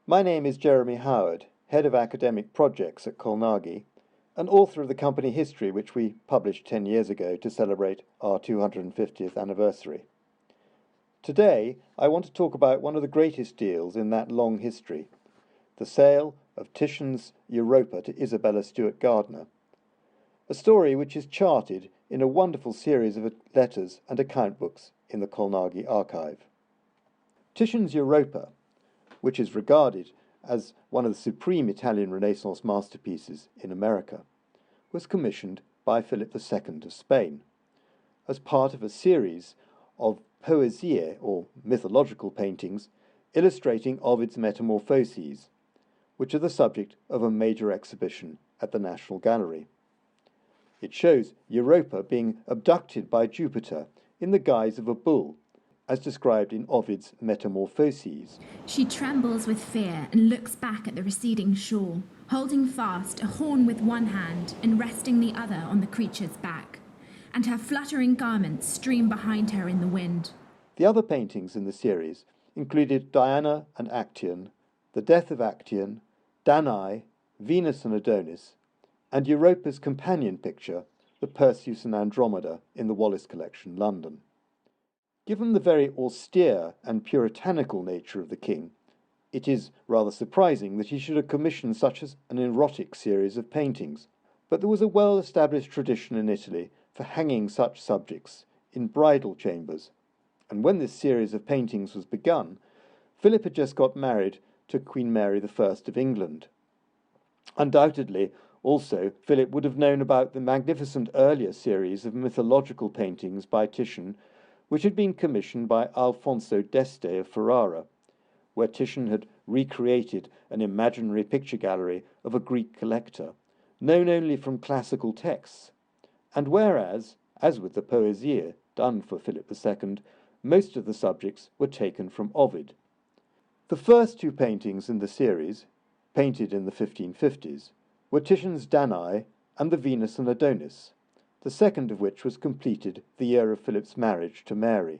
My name is Jeremy Howard, Head of Academic Projects at Colnaghi, and author of the company history which we published 10 years ago to celebrate our 250th anniversary. Today, I want to talk about one of the greatest deals in that long history, the sale of Titian's Europa to Isabella Stewart Gardener, a story which is charted in a wonderful series of letters and account books in the Colnaghi archive. Titian's Europa, which is regarded as one of the supreme Italian Renaissance masterpieces in America, was commissioned by Philip II of Spain as part of a series of poesie or mythological paintings illustrating Ovid's Metamorphoses, which are the subject of a major exhibition at the National Gallery. It shows Europa being abducted by Jupiter in the guise of a bull, as described in Ovid's Metamorphoses. She trembles with fear and looks back at the receding shore, holding fast a horn with one hand and resting the other on the creature's back, and her fluttering garments stream behind her in the wind. The other paintings in the series included Diana and Actaeon, the death of Actaeon, Danae, Venus and Adonis, and Europa's companion picture, the Perseus and Andromeda, in the Wallace Collection, London. Given the very austere and puritanical nature of the king, it is rather surprising that he should have commissioned such an erotic series of paintings, but there was a well-established tradition in Italy for hanging such subjects in bridal chambers, and when this series of paintings was begun, Philip had just got married to Queen Mary I of England. Undoubtedly, also, Philip would have known about the magnificent earlier series of mythological paintings by Titian, which had been commissioned by Alfonso d'Este of Ferrara, where Titian had recreated an imaginary picture gallery of a Greek collector, known only from classical texts, and whereas, as with the Poesie done for Philip II, most of the subjects were taken from Ovid. The first two paintings in the series, painted in the 1550s, were Titian's Danae and the Venus and Adonis, the second of which was completed the year of Philip's marriage to Mary.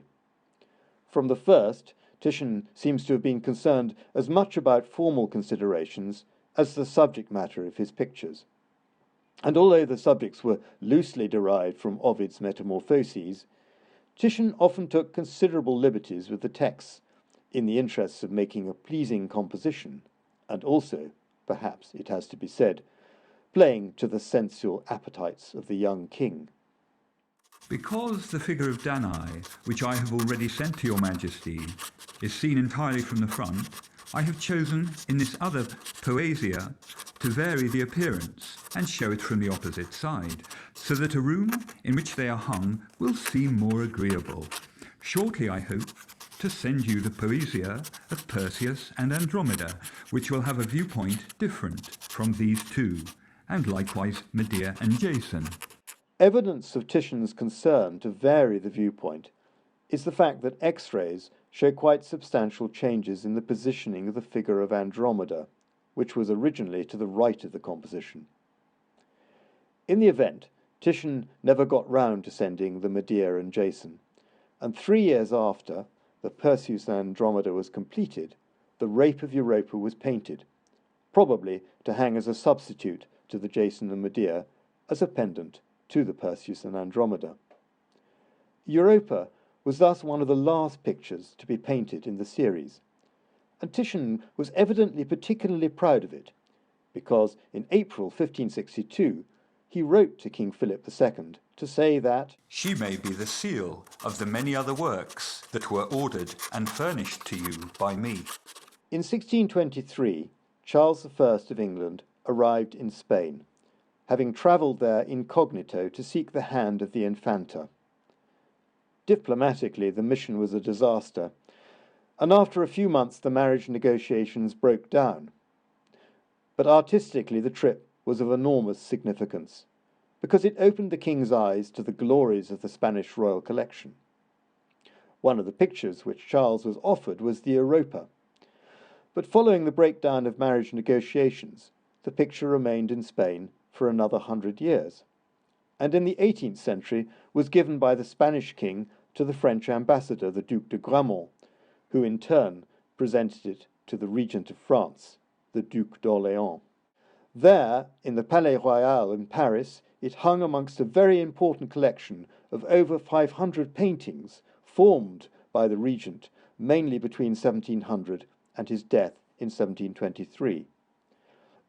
From the first, Titian seems to have been concerned as much about formal considerations as the subject matter of his pictures. And although the subjects were loosely derived from Ovid's Metamorphoses, Titian often took considerable liberties with the texts in the interests of making a pleasing composition, and also, perhaps it has to be said, playing to the sensual appetites of the young king. Because the figure of Danae, which I have already sent to your Majesty, is seen entirely from the front, I have chosen, in this other Poesia, to vary the appearance and show it from the opposite side, so that a room in which they are hung will seem more agreeable. Shortly, I hope, to send you the Poesia of Perseus and Andromeda, which will have a viewpoint different from these two, and likewise Medea and Jason. Evidence of Titian's concern to vary the viewpoint is the fact that X-rays show quite substantial changes in the positioning of the figure of Andromeda, which was originally to the right of the composition. In the event, Titian never got round to sending the Medea and Jason, and 3 years after the Perseus and Andromeda was completed, the Rape of Europa was painted, probably to hang as a substitute to the Jason and Medea as a pendant to the Perseus and Andromeda. Europa was thus one of the last pictures to be painted in the series, and Titian was evidently particularly proud of it, because in April 1562 he wrote to King Philip II to say that she may be the seal of the many other works that were ordered and furnished to you by me. In 1623, Charles I of England arrived in Spain, having travelled there incognito to seek the hand of the Infanta. Diplomatically, the mission was a disaster, and after a few months the marriage negotiations broke down. But artistically the trip was of enormous significance, because it opened the king's eyes to the glories of the Spanish royal collection. One of the pictures which Charles was offered was the Europa, but following the breakdown of marriage negotiations, the picture remained in Spain for another 100 years, and in the 18th century was given by the Spanish king to the French ambassador, the Duc de Gramont, who in turn presented it to the Regent of France, the Duc d'Orléans. There, in the Palais Royal in Paris, it hung amongst a very important collection of over 500 paintings formed by the Regent, mainly between 1700 and his death in 1723.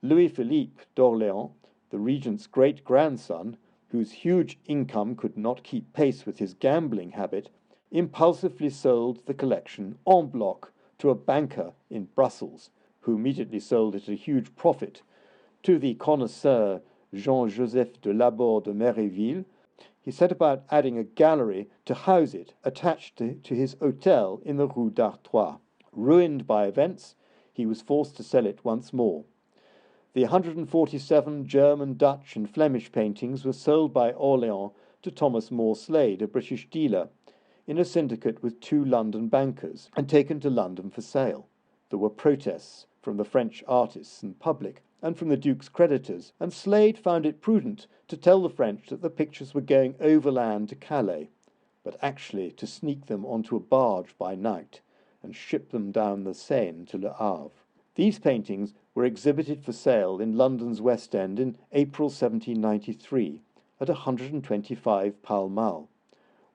Louis-Philippe d'Orléans, the Regent's great-grandson, whose huge income could not keep pace with his gambling habit, impulsively sold the collection en bloc to a banker in Brussels, who immediately sold it at a huge profit to the connoisseur Jean-Joseph de Laborde de Méréville. He set about adding a gallery to house it, attached to his hotel in the Rue d'Artois. Ruined by events, he was forced to sell it once more. The 147 German, Dutch and Flemish paintings were sold by Orléans to Thomas More Slade, a British dealer, in a syndicate with 2 London bankers, and taken to London for sale. There were protests from the French artists and public, and from the Duke's creditors, and Slade found it prudent to tell the French that the pictures were going overland to Calais, but actually to sneak them onto a barge by night and ship them down the Seine to Le Havre. These paintings were exhibited for sale in London's West End in April 1793 at 125 Pall Mall,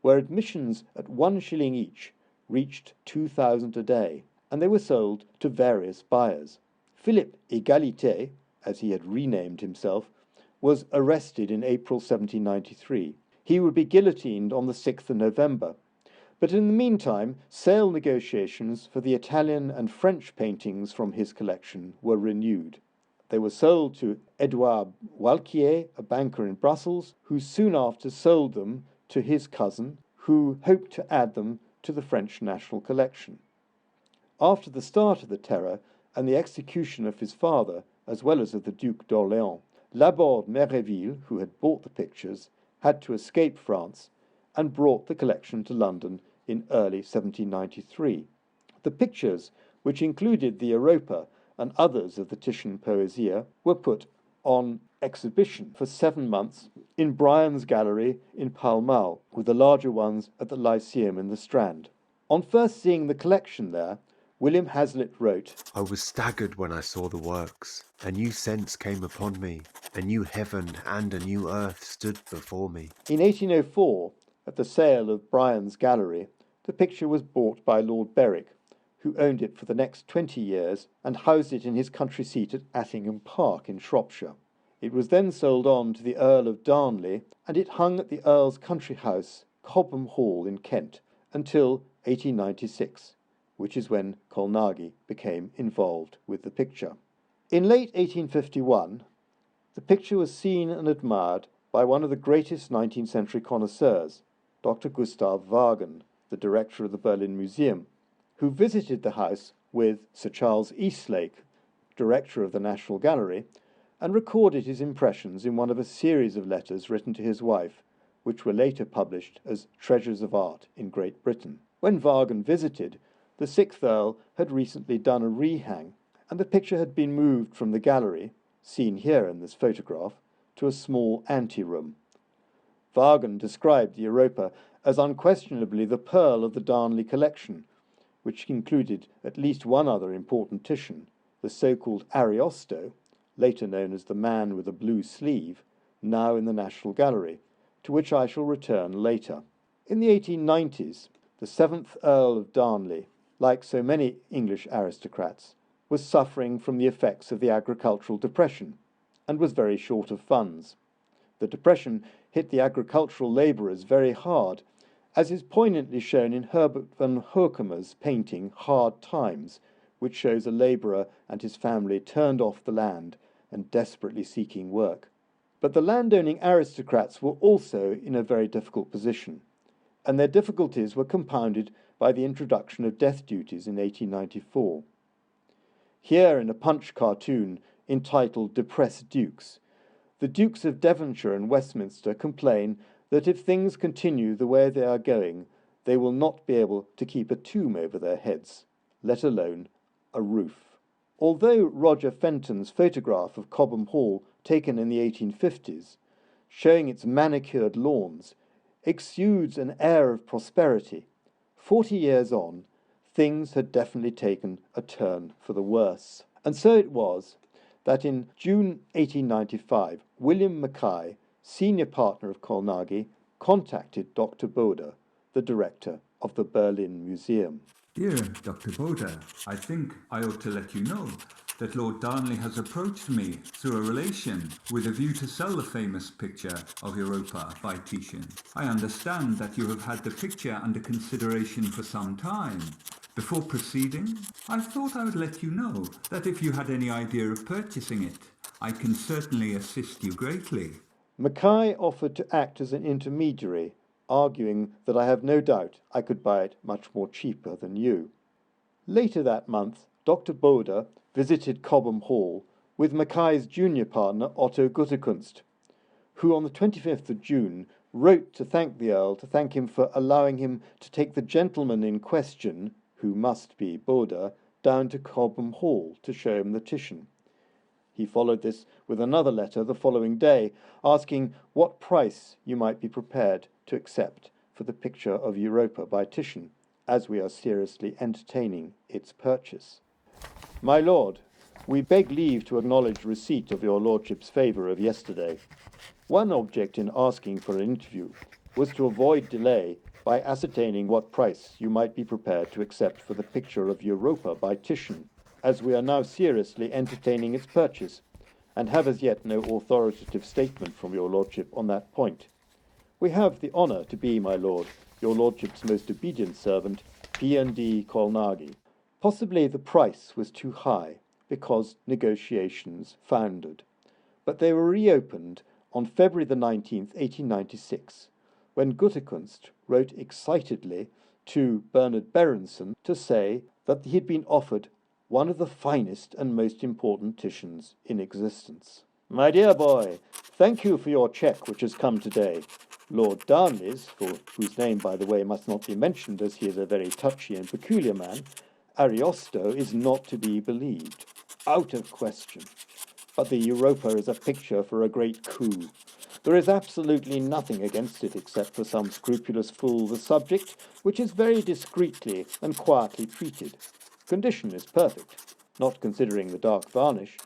where admissions at 1 shilling each reached 2,000 a day, and they were sold to various buyers. Philippe Égalité, as he had renamed himself, was arrested in April 1793. He would be guillotined on the 6th of November. But in the meantime, sale negotiations for the Italian and French paintings from his collection were renewed. They were sold to Edouard Walquier, a banker in Brussels, who soon after sold them to his cousin, who hoped to add them to the French national collection. After the start of the Terror and the execution of his father, as well as of the Duc d'Orléans, Laborde Méréville, who had bought the pictures, had to escape France and brought the collection to London in early 1793. The pictures, which included the Europa and others of the Titian Poesia, were put on exhibition for 7 months in Bryan's Gallery in Pall Mall, with the larger ones at the Lyceum in the Strand. On first seeing the collection there, William Hazlitt wrote, "I was staggered when I saw the works. A new sense came upon me. A new heaven and a new earth stood before me." In 1804, at the sale of Bryan's Gallery, the picture was bought by Lord Berwick, who owned it for the next 20 years and housed it in his country seat at Attingham Park in Shropshire. It was then sold on to the Earl of Darnley, and it hung at the Earl's country house, Cobham Hall in Kent, until 1896, which is when Colnaghi became involved with the picture. In late 1851, the picture was seen and admired by one of the greatest 19th century connoisseurs, Dr. Gustav Wagen, the director of the Berlin Museum, who visited the house with Sir Charles Eastlake, director of the National Gallery, and recorded his impressions in one of a series of letters written to his wife, which were later published as Treasures of Art in Great Britain. When Wagen visited, the 6th Earl had recently done a rehang, and the picture had been moved from the gallery, seen here in this photograph, to a small anteroom. Wagen described the Europa as unquestionably the pearl of the Darnley collection, which included at least one other important Titian, the so-called Ariosto, later known as the Man with a Blue Sleeve, now in the National Gallery, to which I shall return later. In the 1890s, the 7th Earl of Darnley, like so many English aristocrats, was suffering from the effects of the agricultural depression and was very short of funds. The depression hit the agricultural labourers very hard, as is poignantly shown in Herbert van Hoekema's painting Hard Times, which shows a labourer and his family turned off the land and desperately seeking work. But the landowning aristocrats were also in a very difficult position, and their difficulties were compounded by the introduction of death duties in 1894. Here, in a Punch cartoon entitled Depressed Dukes, the Dukes of Devonshire and Westminster complain that if things continue the way they are going, they will not be able to keep a tomb over their heads, let alone a roof. Although Roger Fenton's photograph of Cobham Hall, taken in the 1850s, showing its manicured lawns, exudes an air of prosperity, 40 years on, things had definitely taken a turn for the worse. And so it was that in June 1895, William Mackay, senior partner of Colnaghi, contacted Dr. Bode, the director of the Berlin Museum. Dear Dr. Bode, I think I ought to let you know that Lord Darnley has approached me through a relation with a view to sell the famous picture of Europa by Titian. I understand that you have had the picture under consideration for some time. Before proceeding, I thought I would let you know that if you had any idea of purchasing it, I can certainly assist you greatly. Mackay offered to act as an intermediary, arguing that I have no doubt I could buy it much more cheaper than you. Later that month, Dr. Bode visited Cobham Hall with Mackay's junior partner Otto Guttekunst, who on the 25th of June wrote to thank the Earl, to thank him for allowing him to take the gentleman in question, who must be Bode, down to Cobham Hall to show him the Titian. He followed this with another letter the following day, asking what price you might be prepared to accept for the picture of Europa by Titian, as we are seriously entertaining its purchase. My lord, we beg leave to acknowledge receipt of your lordship's favour of yesterday. One object in asking for an interview was to avoid delay by ascertaining what price you might be prepared to accept for the picture of Europa by Titian, as we are now seriously entertaining its purchase, and have as yet no authoritative statement from your lordship on that point. We have the honour to be, my lord, your lordship's most obedient servant, P.N.D. Colnaghi. Possibly the price was too high, because negotiations foundered, but they were reopened on February the 19th, 1896, when Guttekunst wrote excitedly to Bernard Berenson to say that he had been offered one of the finest and most important Titians in existence. My dear boy, thank you for your cheque which has come today. Lord Darnley's, for whose name, by the way, must not be mentioned as he is a very touchy and peculiar man, Ariosto is not to be believed. Out of question. But the Europa is a picture for a great coup. There is absolutely nothing against it except for some scrupulous fool the subject, which is very discreetly and quietly treated. Condition is perfect, not considering the dark varnish,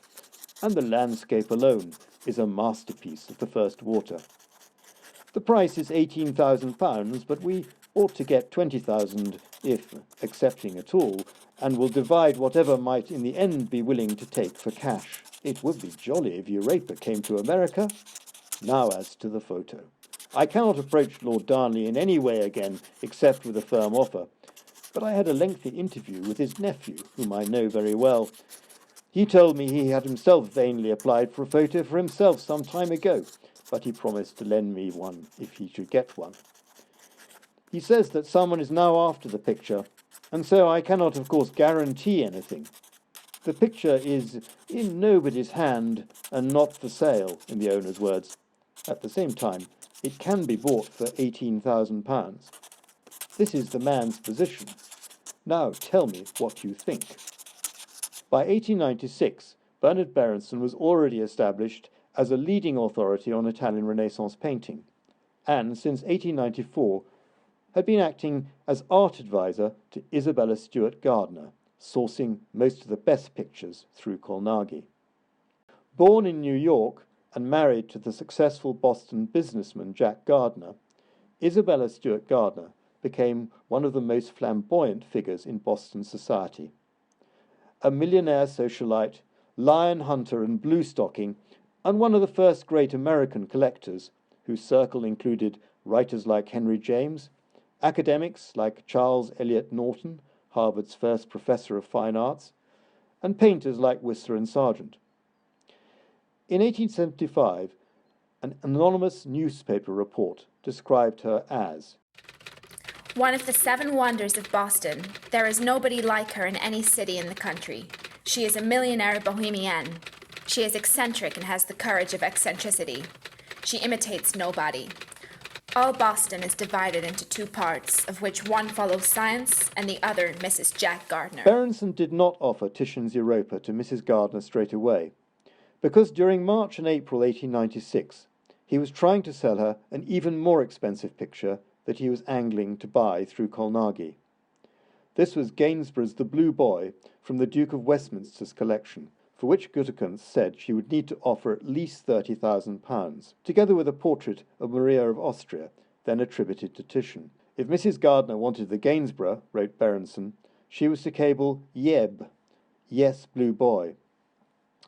and the landscape alone is a masterpiece of the first water. The price is £18,000, but we ought to get 20,000 if accepting at all, and will divide whatever might in the end be willing to take for cash. It would be jolly if Europa came to America. Now as to the photo. I cannot approach Lord Darnley in any way again except with a firm offer, but I had a lengthy interview with his nephew, whom I know very well. He told me he had himself vainly applied for a photo for himself some time ago, but he promised to lend me one if he should get one. He says that someone is now after the picture, and so I cannot, of course, guarantee anything. The picture is in nobody's hand and not for sale, in the owner's words. At the same time, it can be bought for £18,000. This is the man's position. Now tell me what you think. By 1896, Bernard Berenson was already established as a leading authority on Italian Renaissance painting, and since 1894 had been acting as art advisor to Isabella Stewart Gardener, sourcing most of the best pictures through Colnaghi. Born in New York and married to the successful Boston businessman Jack Gardner, Isabella Stewart Gardener became one of the most flamboyant figures in Boston society. A millionaire socialite, lion hunter and bluestocking, and one of the first great American collectors, whose circle included writers like Henry James, academics like Charles Eliot Norton, Harvard's first professor of fine arts, and painters like Whistler and Sargent. In 1875, an anonymous newspaper report described her as one of the 7 wonders of Boston. There is nobody like her in any city in the country. She is a millionaire bohemienne. She is eccentric and has the courage of eccentricity. She imitates nobody. All Boston is divided into 2 parts, of which one follows science and the other Mrs. Jack Gardner. Berenson did not offer Titian's Europa to Mrs. Gardner straight away, because during March and April 1896, he was trying to sell her an even more expensive picture that he was angling to buy through Colnaghi. This was Gainsborough's The Blue Boy from the Duke of Westminster's collection, for which Gootekens said she would need to offer at least £30,000, together with a portrait of Maria of Austria, then attributed to Titian. If Mrs. Gardner wanted the Gainsborough, wrote Berenson, she was to cable Yeb, yes, Blue Boy.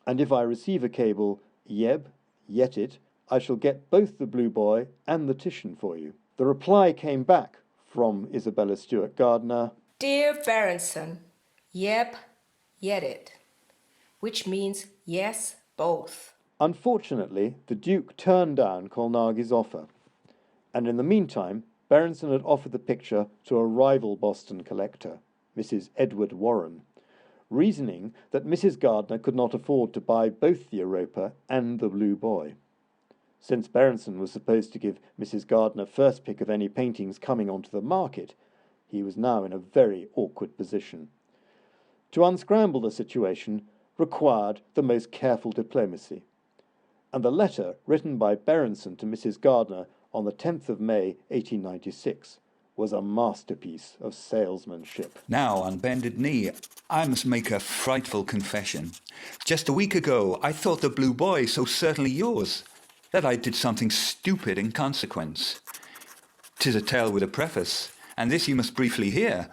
And if I receive a cable Yeb, yet it, I shall get both the Blue Boy and the Titian for you. The reply came back from Isabella Stewart Gardener. Dear Berenson, yep, yet it, which means yes, both. Unfortunately, the Duke turned down Colnaghi's offer, and in the meantime, Berenson had offered the picture to a rival Boston collector, Mrs. Edward Warren, reasoning that Mrs. Gardner could not afford to buy both the Europa and the Blue Boy. Since Berenson was supposed to give Mrs. Gardner first pick of any paintings coming onto the market, he was now in a very awkward position. To unscramble the situation required the most careful diplomacy, and the letter written by Berenson to Mrs. Gardner on the 10th of May 1896 was a masterpiece of salesmanship. Now, on bended knee, I must make a frightful confession. Just a week ago, I thought the Blue Boy so certainly yours that I did something stupid in consequence. 'Tis a tale with a preface, and this you must briefly hear.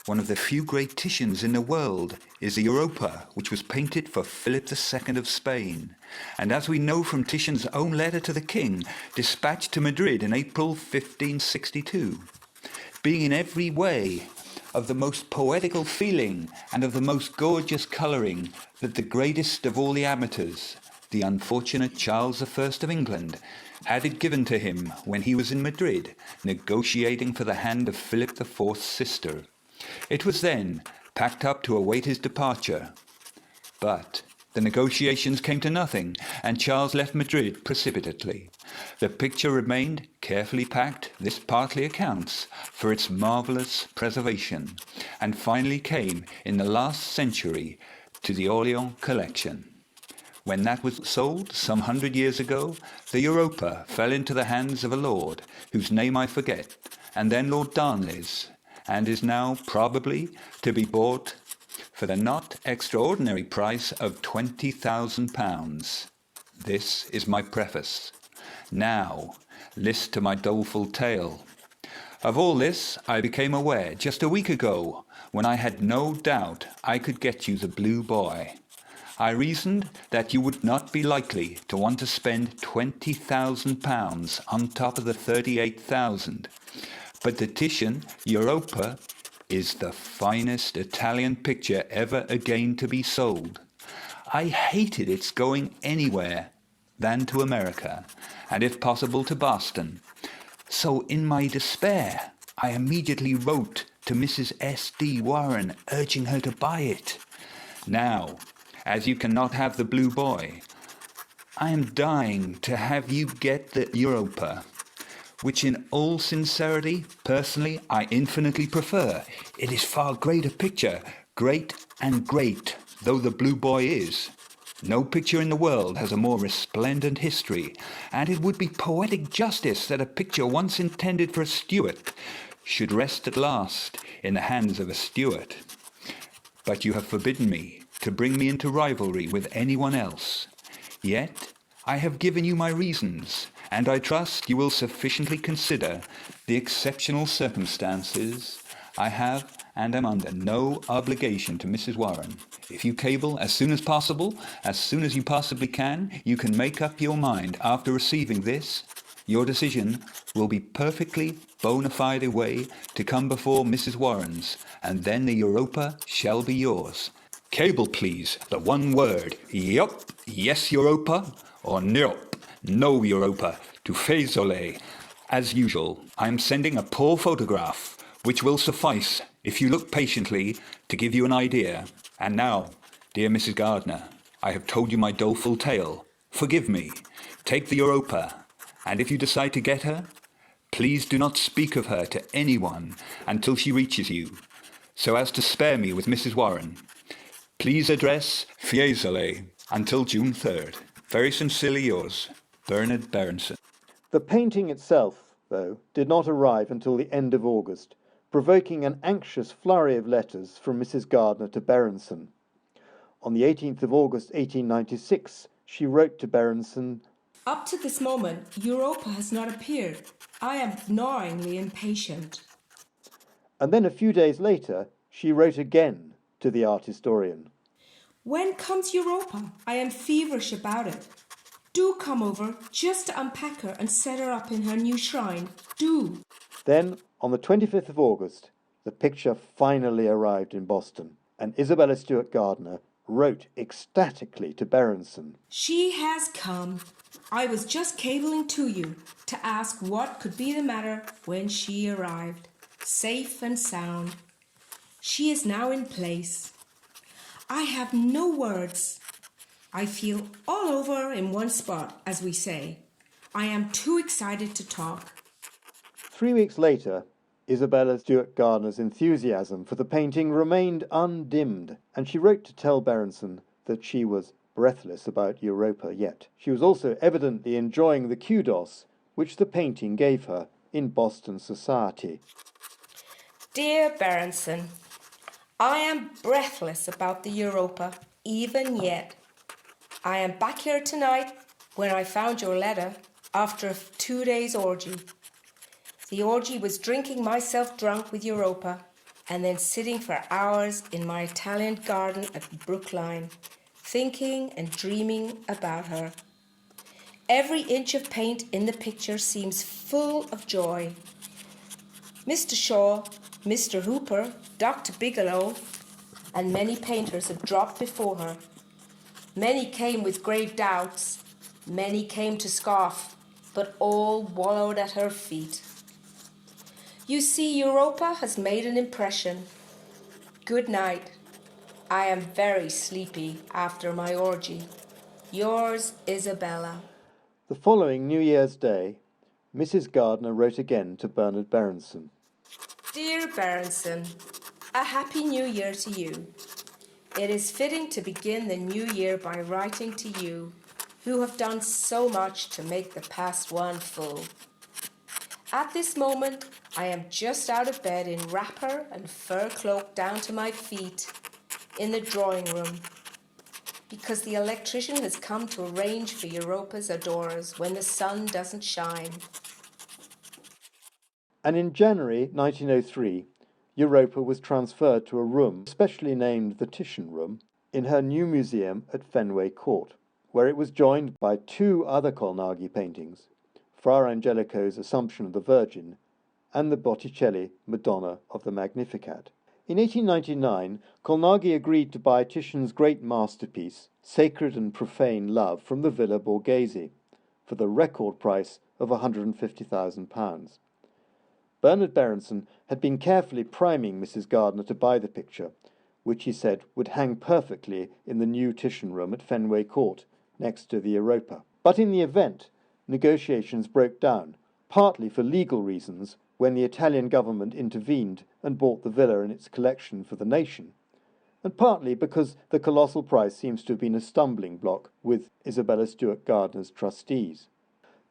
One of the few great Titians in the world is the Europa, which was painted for Philip II of Spain, and as we know from Titian's own letter to the king, dispatched to Madrid in April 1562, being in every way of the most poetical feeling and of the most gorgeous colouring that the greatest of all the amateurs, the unfortunate Charles I of England, had it given to him when he was in Madrid, negotiating for the hand of Philip IV's sister. It was then packed up to await his departure. But the negotiations came to nothing, and Charles left Madrid precipitately. The picture remained carefully packed, this partly accounts for its marvellous preservation, and finally came in the last century to the Orleans collection. When that was sold, some 100 years ago, the Europa fell into the hands of a lord, whose name I forget, and then Lord Darnley's, and is now probably to be bought for the not extraordinary price of £20,000. This is my preface. Now, list to my doleful tale. Of all this I became aware just a week ago, when I had no doubt I could get you the Blue Boy. I reasoned that you would not be likely to want to spend £20,000 on top of the 38,000. But the Titian Europa is the finest Italian picture ever again to be sold. I hated its going anywhere than to America, and if possible to Boston. So in my despair, I immediately wrote to Mrs. S.D. Warren, urging her to buy it. Now, as you cannot have the Blue Boy, I am dying to have you get the Europa, which in all sincerity, personally, I infinitely prefer. It is far greater picture, great and great, though the Blue Boy is. No picture in the world has a more resplendent history, and it would be poetic justice that a picture once intended for a Stuart should rest at last in the hands of a Stuart. But you have forbidden me to bring me into rivalry with anyone else. Yet I have given you my reasons, and I trust you will sufficiently consider the exceptional circumstances I have and am under no obligation to Mrs. Warren. If you cable as soon as possible, as soon as you possibly can, you can make up your mind after receiving this. Your decision will be perfectly bona fide way to come before Mrs. Warren's, and then the Europa shall be yours. Cable, please, the one word, yup, yes Europa, or nope, no Europa, to Faisolet. As usual, I am sending a poor photograph, which will suffice, if you look patiently, to give you an idea. And now, dear Mrs. Gardner, I have told you my doleful tale. Forgive me. Take the Europa, and if you decide to get her, please do not speak of her to anyone until she reaches you, so as to spare me with Mrs. Warren. Please address Fiesole until June 3rd. Very sincerely yours, Bernard Berenson. The painting itself, though, did not arrive until the end of August, provoking an anxious flurry of letters from Mrs. Gardener to Berenson. On the 18th of August 1896, she wrote to Berenson, Up to this moment, Europa has not appeared. I am gnawingly impatient. and then a few days later, she wrote again to the art historian. When comes Europa? I am feverish about it. Do come over, just to unpack her and set her up in her new shrine. Do. Then, on the 25th of August, the picture finally arrived in Boston, and Isabella Stewart Gardener wrote ecstatically to Berenson. She has come. I was just cabling to you to ask what could be the matter when she arrived, safe and sound. She is now in place. I have no words. I feel all over in one spot, as we say. I am too excited to talk. 3 weeks later, Isabella Stewart Gardener's enthusiasm for the painting remained undimmed, and she wrote to tell Berenson that she was breathless about Europa yet. She was also evidently enjoying the kudos which the painting gave her in Boston society. Dear Berenson, I am breathless about the Europa, even yet. I am back here tonight when I found your letter after a 2 days orgy. The orgy was drinking myself drunk with Europa and then sitting for hours in my Italian garden at Brookline, thinking and dreaming about her. Every inch of paint in the picture seems full of joy. Mr. Shaw, Mr. Hooper, Dr. Bigelow, and many painters have dropped before her. Many came with grave doubts, many came to scoff, but all wallowed at her feet. You see, Europa has made an impression. Good night. I am very sleepy after my orgy. Yours, Isabella. The following New Year's Day, Mrs. Gardener wrote again to Bernard Berenson. Dear Berenson, a happy new year to you. It is fitting to begin the new year by writing to you, who have done so much to make the past one full. At this moment, I am just out of bed in wrapper and fur cloak down to my feet in the drawing room, because the electrician has come to arrange for Europa's adorers when the sun doesn't shine. And in January 1903, Europa was transferred to a room specially named the Titian Room in her new museum at Fenway Court, where it was joined by 2 other Colnaghi paintings, Fra Angelico's Assumption of the Virgin and the Botticelli Madonna of the Magnificat. In 1899, Colnaghi agreed to buy Titian's great masterpiece, Sacred and Profane Love, from the Villa Borghese, for the record price of £150,000. Bernard Berenson had been carefully priming Mrs. Gardener to buy the picture, which he said would hang perfectly in the new Titian Room at Fenway Court, next to the Europa. But in the event, negotiations broke down, partly for legal reasons when the Italian government intervened and bought the villa and its collection for the nation, and partly because the colossal price seems to have been a stumbling block with Isabella Stewart Gardener's trustees.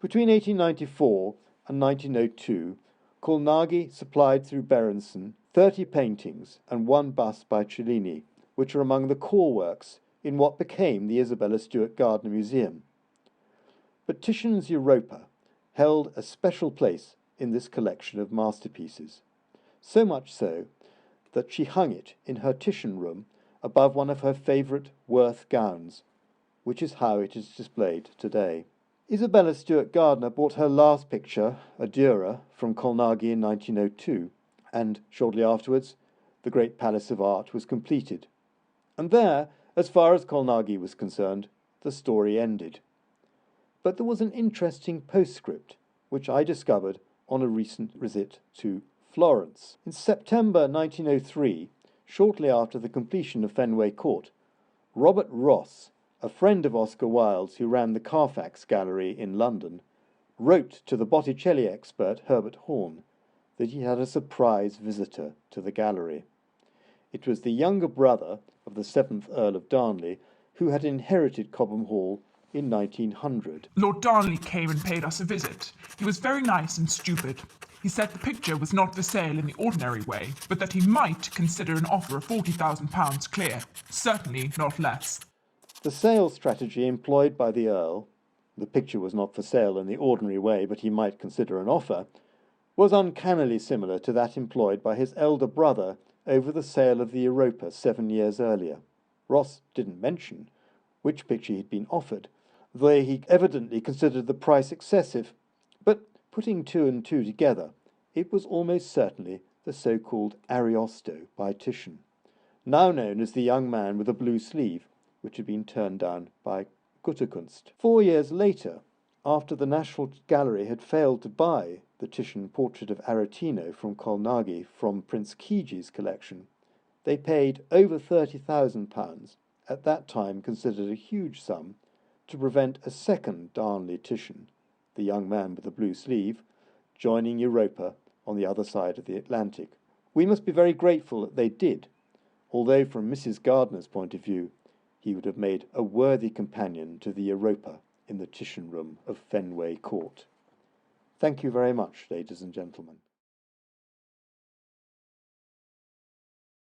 Between 1894 and 1902, Colnaghi supplied through Berenson 30 paintings and 1 bust by Cellini, which are among the core works in what became the Isabella Stewart Gardener Museum. But Titian's Europa held a special place in this collection of masterpieces, so much so that she hung it in her Titian room above one of her favourite Worth gowns, which is how it is displayed today. Isabella Stewart Gardener bought her last picture, a Dürer, from Colnaghi in 1902, and shortly afterwards the Great Palace of Art was completed. And there, as far as Colnaghi was concerned, the story ended. But there was an interesting postscript, which I discovered on a recent visit to Florence. In September 1903, shortly after the completion of Fenway Court, Robert Ross, a friend of Oscar Wilde's who ran the Carfax Gallery in London, wrote to the Botticelli expert Herbert Horn that he had a surprise visitor to the gallery. It was the younger brother of the 7th Earl of Darnley, who had inherited Cobham Hall in 1900. Lord Darnley came and paid us a visit. He was very nice and stupid. He said the picture was not for sale in the ordinary way, but that he might consider an offer of £40,000 clear, certainly not less. The sales strategy employed by the Earl, the picture was not for sale in the ordinary way, but he might consider an offer, was uncannily similar to that employed by his elder brother over the sale of the Europa 7 years earlier. Ross didn't mention which picture he'd been offered, though he evidently considered the price excessive, but putting two and two together, it was almost certainly the so-called Ariosto by Titian, now known as the young man with a blue sleeve, which had been turned down by Gutterkunst. 4 years later, after the National Gallery had failed to buy the Titian portrait of Aretino from Colnaghi from Prince Kiji's collection, they paid over £30,000, at that time considered a huge sum, to prevent a second Darnley Titian, the young man with the blue sleeve, joining Europa on the other side of the Atlantic. We must be very grateful that they did, although from Mrs. Gardener's point of view, he would have made a worthy companion to the Europa in the Titian room of Fenway Court. Thank you very much, ladies and gentlemen.